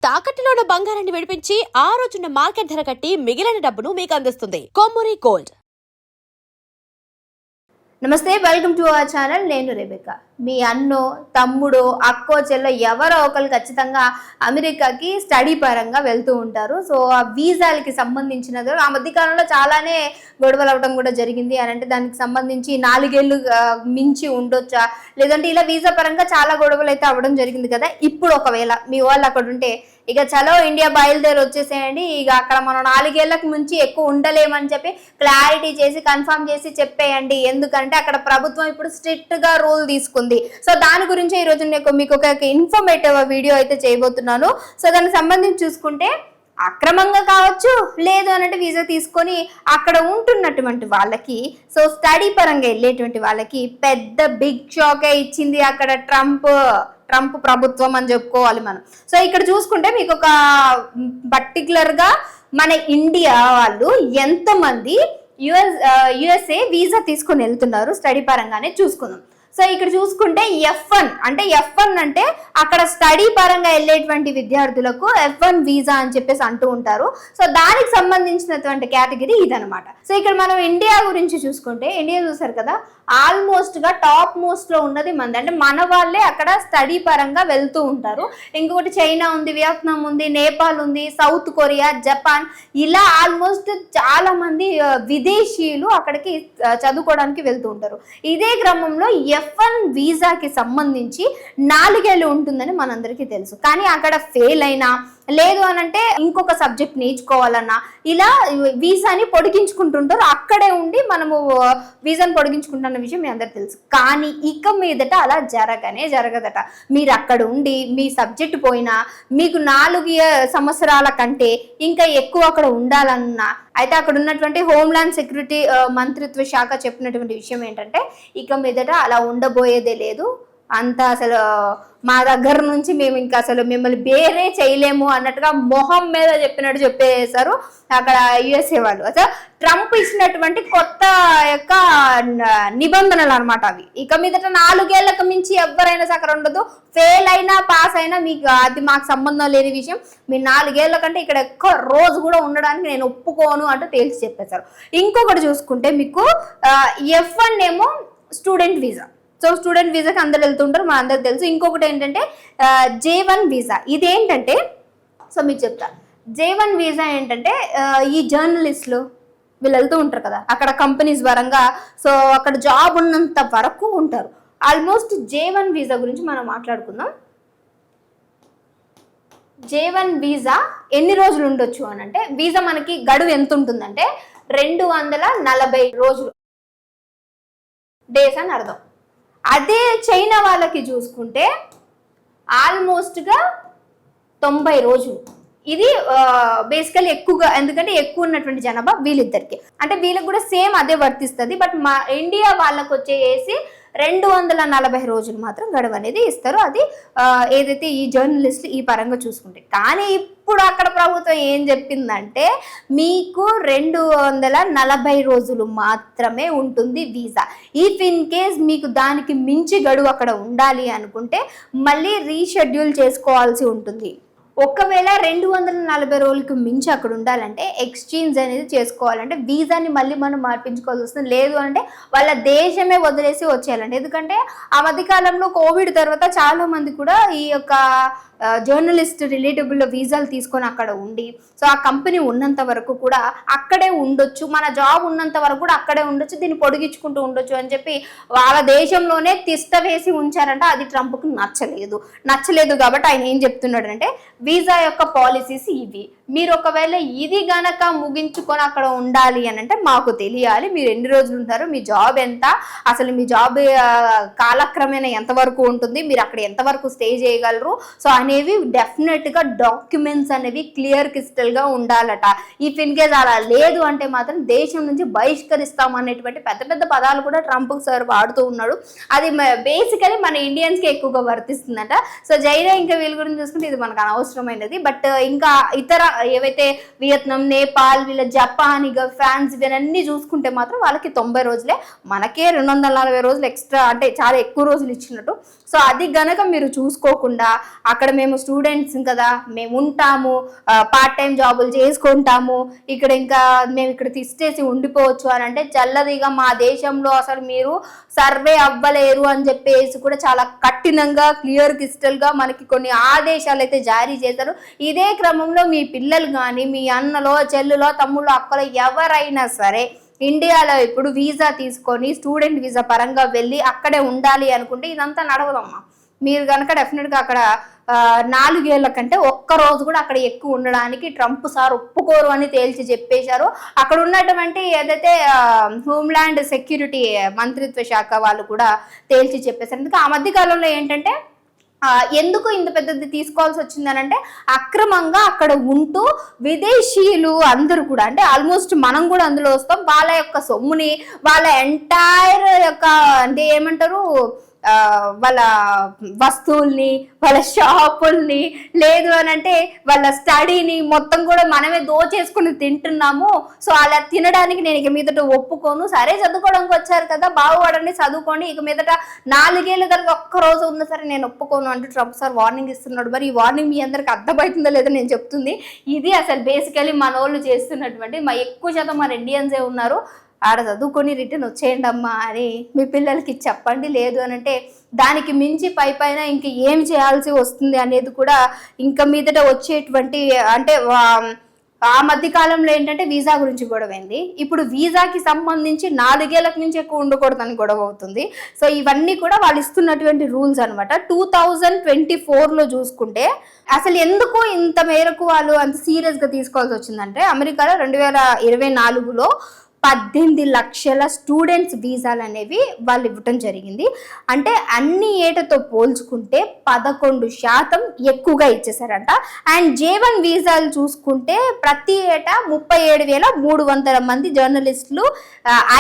తాకట్టులో ఉన్న బంగారాన్ని విడిపించి ఆ రోజున్న మార్కెట్ ధర కట్టి మిగిలిన డబ్బును మీకు అందిస్తుంది కొమ్మూరి గోల్డ్. నమస్తే, వెల్కమ్ టు అవర్ ఛానల్. నేను రెబెకా. మీ అన్నో, తమ్ముడు, అక్కో, చెల్లో ఎవరో ఒకరు ఖచ్చితంగా అమెరికాకి స్టడీ పరంగా వెళ్తూ ఉంటారు. సో ఆ వీసాలకి సంబంధించినది ఆ మధ్యకాలంలో చాలానే గొడవలు అవ్వడం కూడా జరిగింది. అని అంటే దానికి సంబంధించి 4 ఏళ్ళు మించి ఉండొచ్చా, లేదంటే ఇలా వీసా పరంగా చాలా గొడవలు అయితే అవ్వడం జరిగింది కదా. ఇప్పుడు ఒకవేళ మీ వాళ్ళు అక్కడ ఉంటే ఇక చలో ఇండియా బయలుదేరి వచ్చేసేయండి, ఇక అక్కడ మనం 4 ఏళ్లకు మించి ఎక్కువ ఉండలేమని చెప్పి క్లారిటీ చేసి కన్ఫర్మ్ చేసి చెప్పేయండి. ఎందుకంటే అక్కడ ప్రభుత్వం ఇప్పుడు స్ట్రిక్ట్ గా రూల్ తీసుకుంది. సో దాని గురించి ఈ రోజు మీకు ఒక ఇన్ఫర్మేటివ్ వీడియో అయితే చేయబోతున్నాను. సో దానికి సంబంధించి చూసుకుంటే అక్రమంగా కావచ్చు, లేదు అన్నట్టు వీసా తీసుకొని అక్కడ ఉంటున్నటువంటి వాళ్ళకి, సో స్టడీ పరంగా వెళ్ళేటువంటి వాళ్ళకి పెద్ద బిగ్ షాకే ఇచ్చింది అక్కడ ట్రంప్ ప్రభుత్వం అని చెప్పుకోవాలి మనం. సో ఇక్కడ చూసుకుంటే మీకు ఒక పర్టికులర్గా మన ఇండియా వాళ్ళు ఎంతమంది యుఎస్ఏ వీసా తీసుకొని వెళ్తున్నారు స్టడీ పరంగానే చూసుకుందాం. సో ఇక్కడ చూసుకుంటే F1 అంటే అక్కడ స్టడీ పరంగా వెళ్ళేటువంటి విద్యార్థులకు F1 వీసా అని చెప్పేసి అంటూ ఉంటారు. సో దానికి సంబంధించినటువంటి కేటగిరీ ఇదనమాట. సో ఇక్కడ మనం ఇండియా గురించి చూసుకుంటే, ఇండియా చూసారు కదా, ఆల్మోస్ట్ గా టాప్ మోస్ట్ లో ఉన్నది మంది. అంటే మన వాళ్ళే అక్కడ స్టడీ పరంగా వెళ్తూ ఉంటారు. ఇంకొకటి చైనా ఉంది, వియత్నాం ఉంది, నేపాల్ ఉంది, సౌత్ కొరియా, జపాన్, ఇలా ఆల్మోస్ట్ చాలా మంది విదేశీయులు అక్కడికి చదువుకోవడానికి వెళ్తూ ఉంటారు. ఇదే క్రమంలో F1 వీసాకి సంబంధించి 4 ఏళ్ళు ఉంటుందని మనందరికీ తెలుసు. కానీ అక్కడ ఫెయిల్ అయినా, లేదు అని అంటే ఇంకొక సబ్జెక్ట్ నేర్చుకోవాలన్నా ఇలా వీసాని పొడిగించుకుంటుంటారు. అక్కడే ఉండి మనము వీసాని పొడిగించుకుంటున్న విషయం మీ అందరికి తెలుసు. కానీ ఇక మీదట అలా జరగదట. మీరు అక్కడ ఉండి మీ సబ్జెక్ట్ పోయినా మీకు 4 సంవత్సరాల కంటే ఇంకా ఎక్కువ అక్కడ ఉండాలన్నా, అయితే అక్కడ ఉన్నటువంటి హోమ్లాండ్ సెక్యూరిటీ మంత్రిత్వ శాఖ చెప్పినటువంటి విషయం ఏంటంటే ఇక మీదట అలా ఉండబోయేదే లేదు, అంత అసలు మా దగ్గర నుంచి మేము ఇంకా అసలు మిమ్మల్ని బేరే చేయలేము అన్నట్టుగా మొహం మీద చెప్పినట్టు చెప్పేశారు అక్కడ యుఎస్ఏ వాళ్ళు. అసలు ట్రంప్ ఇచ్చినటువంటి కొత్త యొక్క నిబంధనలు అనమాట అవి. ఇక మీదట 4 ఏళ్లకు మించి ఎవరైనా అక్కడ ఉండదు, ఫెయిల్ అయినా పాస్ అయినా మీకు అది మాకు సంబంధం లేని విషయం, మీ 4 ఏళ్ల కంటే ఇక్కడ ఎక్కువ రోజు కూడా ఉండడానికి నేను ఒప్పుకోను అంటూ తేల్చి చెప్పేశారు. ఇంకొకటి చూసుకుంటే మీకు F1 ఏమో స్టూడెంట్ వీసా. సో స్టూడెంట్ వీసాకి అందరు వెళ్తుంటారు, మన అందరికి తెలుసు. ఇంకొకటి ఏంటంటే J1 వీసా. ఇదేంటంటే, సో మీకు చెప్తా, J1 వీసా ఏంటంటే ఈ జర్నలిస్టులు వీళ్ళు వెళ్తూ ఉంటారు కదా అక్కడ కంపెనీస్ పరంగా, సో అక్కడ జాబ్ ఉన్నంత వరకు ఉంటారు. ఆల్మోస్ట్ J1 వీసా గురించి మనం మాట్లాడుకుందాం. J1 వీసా ఎన్ని రోజులు ఉండొచ్చు అని అంటే, వీసా మనకి గడువు ఎంత ఉంటుందంటే 240 రోజులు, డేస్ అని అర్థం. అదే చైనా వాళ్ళకి చూసుకుంటే ఆల్మోస్ట్గా 90 రోజులు. ఇది బేసికలీ ఎక్కువగా, ఎందుకంటే ఎక్కువ ఉన్నటువంటి జనాభా వీళ్ళిద్దరికి, అంటే వీళ్ళకి కూడా సేమ్ అదే వర్తిస్తుంది. బట్ మా ఇండియా వాళ్ళకి వచ్చేసి 240 రోజులు మాత్రం గడువు అనేది ఇస్తారు. అది ఏదైతే ఈ జర్నలిస్టులు ఈ పరంగా చూసుకుంటే. కానీ ఇప్పుడు అక్కడ ప్రభుత్వం ఏం చెప్పిందంటే మీకు 240 రోజులు మాత్రమే ఉంటుంది వీసా. ఇఫ్ ఇన్ కేస్ మీకు దానికి మించి గడువు అక్కడ ఉండాలి అనుకుంటే మళ్ళీ రీషెడ్యూల్ చేసుకోవాల్సి ఉంటుంది. ఒకవేళ 240 రోజులకు మించి అక్కడ ఉండాలంటే ఎక్స్చేంజ్ అనేది చేసుకోవాలంటే వీసాని మళ్ళీ మనం మార్పించుకోవాల్సి వస్తుంది. లేదు అంటే వాళ్ళ దేశమే వదిలేసి వచ్చేయాలంటే, ఎందుకంటే ఆ మధ్యకాలంలో కోవిడ్ తర్వాత చాలా మంది కూడా ఈ యొక్క జర్నలిస్ట్ రిలేటబుల్ వీసాలు తీసుకొని అక్కడ ఉండి, సో ఆ కంపెనీ ఉన్నంత వరకు కూడా అక్కడే ఉండొచ్చు, మన జాబ్ ఉన్నంత వరకు కూడా అక్కడే ఉండొచ్చు, దీన్ని పొడిగించుకుంటూ ఉండొచ్చు అని చెప్పి వాళ్ళ దేశంలోనే తిష్ట వేసి ఉంచారంట. అది ట్రంప్కు నచ్చలేదు కాబట్టి ఆయన ఏం చెప్తున్నాడు అంటే, వీసా యొక్క పాలసీస్ ఇవి, మీరు ఒకవేళ ఇది గనక ముగించుకొని అక్కడ ఉండాలి అని అంటే మాకు తెలియాలి, మీరు ఎన్ని రోజులు ఉంటారు, మీ జాబ్ ఎంత, అసలు మీ జాబ్ కాలక్రమేణా ఎంతవరకు ఉంటుంది, మీరు అక్కడ ఎంతవరకు స్టే చేయగలరు, సో అనేవి డెఫినెట్గా డాక్యుమెంట్స్ అనేవి క్లియర్ క్రిస్టల్గా ఉండాలట. ఇఫ్ ఇన్ కేస్ అలా లేదు అంటే మాత్రం దేశం నుంచి బహిష్కరిస్తాం అనేటువంటి పెద్ద పెద్ద పదాలు కూడా ట్రంప్ సార్ వాడుతూ ఉన్నాడు. అది బేసికలీ మన ఇండియన్స్కి ఎక్కువగా వర్తిస్తుందట. సో చైనా ఇంకా వీళ్ళ గురించి చూసుకుంటే ఇది మనకు అనవసరమైనది. బట్ ఇంకా ఇతర ఏవైతే వియత్నాం, నేపాల్, వీళ్ళ జపాన్, ఇక ఫ్రాన్స్ ఇవన్నీ చూసుకుంటే మాత్రం వాళ్ళకి 90 రోజులే, మనకే 240 రోజులు ఎక్స్ట్రా, అంటే చాలా ఎక్కువ రోజులు ఇచ్చినట్టు. సో అది గనక మీరు చూసుకోకుండా అక్కడ మేము స్టూడెంట్స్ కదా, మేము ఉంటాము, పార్ట్ టైం జాబులు చేసుకుంటాము, ఇక్కడ ఇంకా మేము ఇక్కడ తిష్టేసి ఉండిపోవచ్చు అని అంటే చల్లదిగా మా దేశంలో అసలు మీరు సర్వే అవ్వలేరు అని చెప్పేసి కూడా చాలా కఠినంగా క్లియర్ క్రిస్టల్గా మనకి కొన్ని ఆదేశాలు అయితే జారీ చేశారు. ఇదే క్రమంలో మీ పిల్లలు కానీ, మీ అన్నలో, చెల్లులో, తమ్ముళ్ళు, అక్కలో ఎవరైనా సరే ఇండియాలో ఇప్పుడు వీసా తీసుకొని స్టూడెంట్ వీసా పరంగా వెళ్ళి అక్కడే ఉండాలి అనుకుంటే ఇదంతా నడవదమ్మా. మీరు కనుక డెఫినెట్గా అక్కడ 4 ఏళ్ల కంటే ఒక్కరోజు కూడా అక్కడ ఎక్కువ ఉండడానికి ట్రంప్ సార్ ఒప్పుకోరు అని తేల్చి చెప్పేశారు. అక్కడ ఉన్నటువంటి ఏదైతే హోమ్ల్యాండ్ సెక్యూరిటీ మంత్రిత్వ శాఖ వాళ్ళు కూడా తేల్చి చెప్పేశారు. అందుకే ఆ మధ్య కాలంలో ఏంటంటే ఎందుకు ఇంత పెద్దది తీసుకోవాల్సి వచ్చిందని అంటే అక్రమంగా అక్కడ ఉంటూ విదేశీయులు అందరూ కూడా, అంటే ఆల్మోస్ట్ మనం కూడా అందులో వస్తాం, వాళ్ళ యొక్క సొమ్ముని, వాళ్ళ ఎంటైర్ యొక్క అంటే ఏమంటారు వాళ్ళ వస్తువుల్ని, వాళ్ళ షాపుల్ని, లేదు అని అంటే వాళ్ళ స్టడీని మొత్తం కూడా మనమే దోచేసుకుని తింటున్నాము. సో అలా తినడానికి నేను ఇక మీదట ఒప్పుకోను. సరే చదువుకోవడానికి వచ్చారు కదా, బాగుపడండి, చదువుకోండి, ఇక మీదట 4 ఏళ్ళు కలిగి ఒక్కరోజు ఉన్నా సరే నేను ఒప్పుకోను అంటూ ట్రంప్ సార్ వార్నింగ్ ఇస్తున్నాడు. మరి ఈ వార్నింగ్ మీ అందరికి అర్థమవుతుందో లేదో నేను చెప్తుంది. ఇది అసలు బేసికలీ మన వాళ్ళు చేస్తున్నటువంటి, ఎక్కువ శాతం మన ఇండియన్సే ఉన్నారు, ఆడ చదువుకొని రిటర్న్ వచ్చేయండి అమ్మా అని మీ పిల్లలకి చెప్పండి. లేదు అని అంటే దానికి మించి పైన ఇంక ఏం చేయాల్సి వస్తుంది అనేది కూడా ఇంకా మీదట వచ్చేటువంటి, అంటే ఆ మధ్య కాలంలో ఏంటంటే వీసా గురించి గొడవ అయింది. ఇప్పుడు వీసాకి సంబంధించి 4 ఏళ్లకు నుంచి ఎక్కువ ఉండకూడదని గొడవ అవుతుంది. సో ఇవన్నీ కూడా వాళ్ళు ఇస్తున్నటువంటి రూల్స్ అనమాట. 2024లో చూసుకుంటే అసలు ఎందుకు ఇంత మేరకు వాళ్ళు అంత సీరియస్గా తీసుకోవాల్సి వచ్చిందంటే అమెరికాలో 2024లో 18 లక్షల స్టూడెంట్స్ వీసాలు అనేవి వాళ్ళు ఇవ్వటం జరిగింది. అంటే అన్ని ఏటతో పోల్చుకుంటే 11% ఎక్కువగా ఇచ్చేసారంట. అండ్ J1 వీసాలు చూసుకుంటే ప్రతి ఏటా 37,300 మంది జర్నలిస్టులు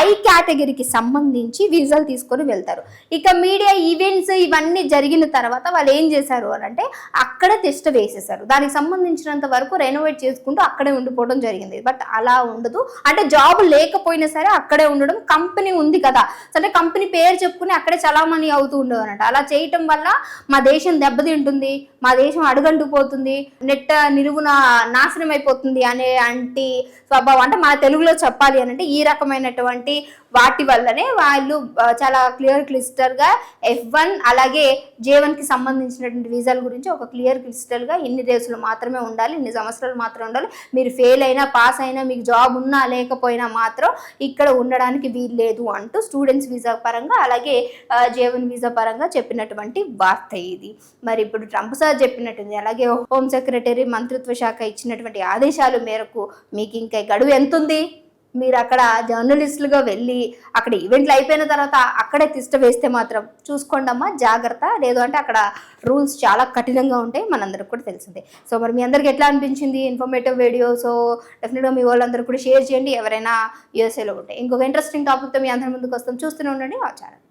ఐ కేటగిరీకి సంబంధించి వీసాలు తీసుకొని వెళ్తారు. ఇక మీడియా ఈవెంట్స్ ఇవన్నీ జరిగిన తర్వాత వాళ్ళు ఏం చేశారు అని అంటే అక్కడే టెస్ట్ వేసేసారు. దానికి సంబంధించినంత వరకు రెనోవేట్ చేసుకుంటూ అక్కడే ఉండిపోవడం జరిగింది. బట్ అలా ఉండదు, అంటే జాబ్ లేకపోయినా సరే అక్కడే ఉండడం, కంపెనీ ఉంది కదా, అంటే కంపెనీ పేరు చెప్పుకుని అక్కడే చలామణి అవుతూ ఉండవు అన్నట్టు. అలా చేయటం వల్ల మా దేశం దెబ్బతింటుంది, మా దేశం అడుగంటుపోతుంది, నెట్ నిలువున నాశనం అయిపోతుంది అనే స్వభావం, అంటే మన తెలుగులో చెప్పాలి అని అంటే ఈ రకమైనటువంటి వాటి వల్లనే వాళ్ళు చాలా క్లియర్ క్లిస్టర్గా F1 అలాగే J1కి సంబంధించినటువంటి వీసాల గురించి ఒక క్లియర్ క్లిస్టర్గా ఇన్ని దేశాలు మాత్రమే ఉండాలి, ఇన్ని సంవత్సరాలు మాత్రమే ఉండాలి, మీరు ఫెయిల్ అయినా పాస్ అయినా మీకు జాబ్ ఉన్నా లేకపోయినా మాత్రం ఇక్కడ ఉండడానికి వీలు లేదు అంటూ స్టూడెంట్స్ వీసా పరంగా అలాగే J1 వీసా పరంగా చెప్పినటువంటి వార్త ఇది. మరి ఇప్పుడు ట్రంప్ సార్ చెప్పినట్టుంది, అలాగే హోమ్ సెక్రటరీ మంత్రిత్వ శాఖ ఇచ్చినటువంటి ఆదేశాల మేరకు మీకు ఇంకా గడువు ఎంత ఉంది, మీరు అక్కడ జర్నలిస్టులుగా వెళ్ళి అక్కడ ఈవెంట్లు అయిపోయిన తర్వాత అక్కడే తిష్ట వేస్తే మాత్రం చూసుకోండి అమ్మా, జాగ్రత్త. లేదు అంటే అక్కడ రూల్స్ చాలా కఠినంగా ఉంటాయి, మనందరికి కూడా తెలిసిందే. సో మరి మీ అందరికి ఎట్లా అనిపించింది ఇన్ఫర్మేటివ్ వీడియో? సో డెఫినెట్గా మీ వాళ్ళందరూ కూడా షేర్ చేయండి ఎవరైనా యూఎస్ఏలో ఉంటే. ఇంకొక ఇంట్రెస్టింగ్ టాపిక్తో మీ అందరి ముందుకు వస్తాం, చూస్తూనే ఉండండి ఆ ఛానల్.